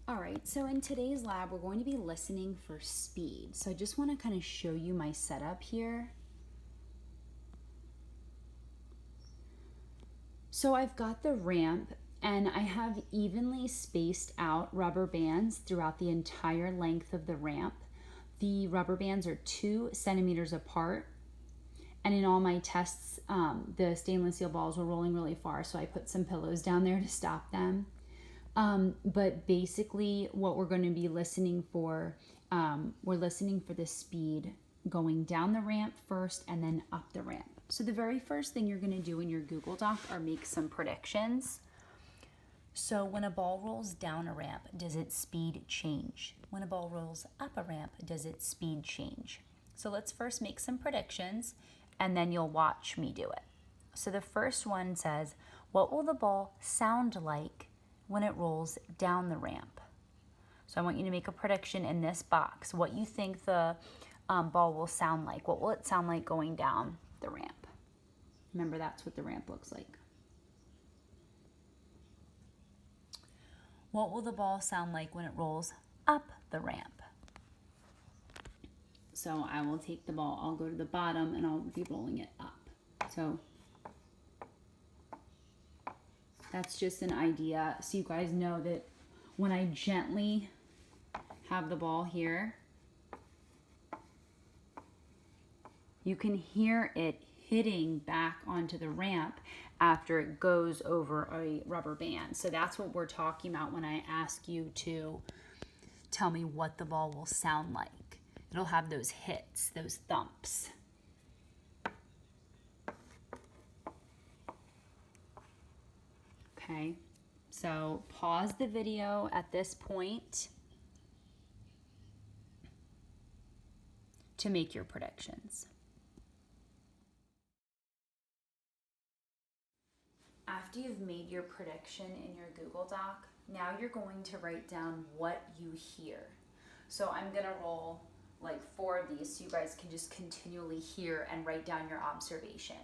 All right, so in today's lab, we're going to be listening for speed. So I just want to kind of show you my setup here. So I've got the ramp and I have evenly spaced out rubber bands throughout the entire length of the ramp. The rubber bands are 2 centimeters apart. And in all my tests, the stainless steel balls were rolling really far, so I put some pillows down there to stop them. But basically what we're going to be listening for, we're listening for the speed going down the ramp first and then up the ramp. So the very first thing you're going to do in your Google Doc are make some predictions. So when a ball rolls down a ramp, does its speed change? When a ball rolls up a ramp, does its speed change? So let's first make some predictions and then you'll watch me do it. So the first one says, what will the ball sound like when it rolls down the ramp? So I want you to make a prediction in this box, what you think the ball will sound like. What will it sound like going down the ramp? Remember, that's what the ramp looks like. What will the ball sound like when it rolls up the ramp? So I will take the ball, I'll go to the bottom and I'll be rolling it up. So that's just an idea. So you guys know that when I gently have the ball here, you can hear it hitting back onto the ramp after it goes over a rubber band. So that's what we're talking about when I ask you to tell me what the ball will sound like. It'll have those hits, those thumps. Okay, so pause the video at this point to make your predictions. After you've made your prediction in your Google Doc, now you're going to write down what you hear. So I'm gonna roll like 4 of these so you guys can just continually hear and write down your observation.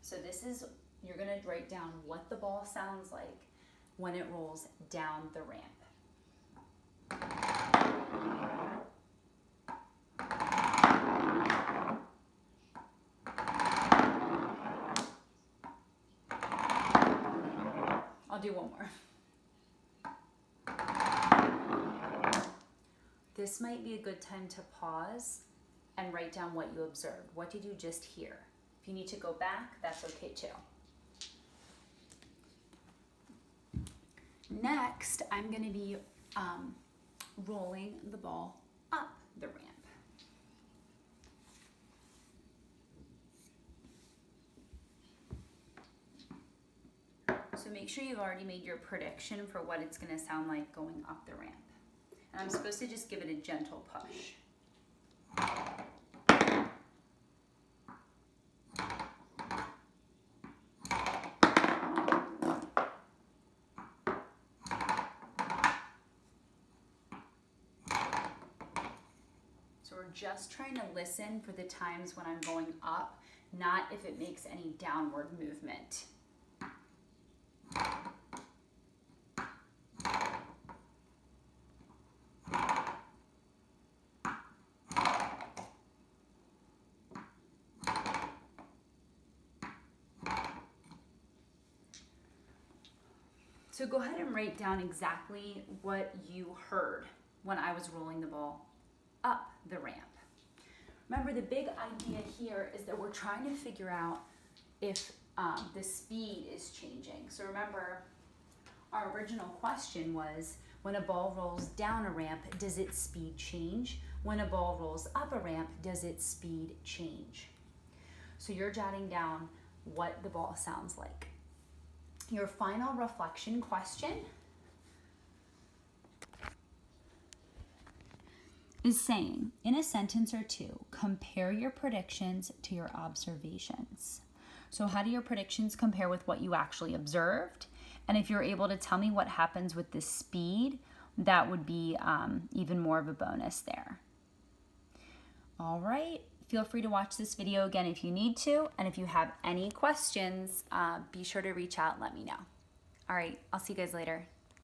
So this is, you're gonna write down what the ball sounds like when it rolls down the ramp. I'll do one more. This might be a good time to pause and write down what you observed. What did you just hear? If you need to go back, that's okay too. Next, I'm going to be rolling the ball up the ramp. So make sure you've already made your prediction for what it's going to sound like going up the ramp. And I'm supposed to just give it a gentle push. So we're just trying to listen for the times when I'm going up, not if it makes any downward movement. So go ahead and write down exactly what you heard when I was rolling the ball up the ramp. Remember, the big idea here is that we're trying to figure out if the speed is changing. So remember, our original question was, when a ball rolls down a ramp, does its speed change? When a ball rolls up a ramp, does its speed change? So you're jotting down what the ball sounds like. Your final reflection question is saying, in a sentence or two, compare your predictions to your observations. So how do your predictions compare with what you actually observed? And if you're able to tell me what happens with the speed, that would be even more of a bonus there. All right. Feel free to watch this video again if you need to. And if you have any questions, be sure to reach out and let me know. All right, I'll see you guys later.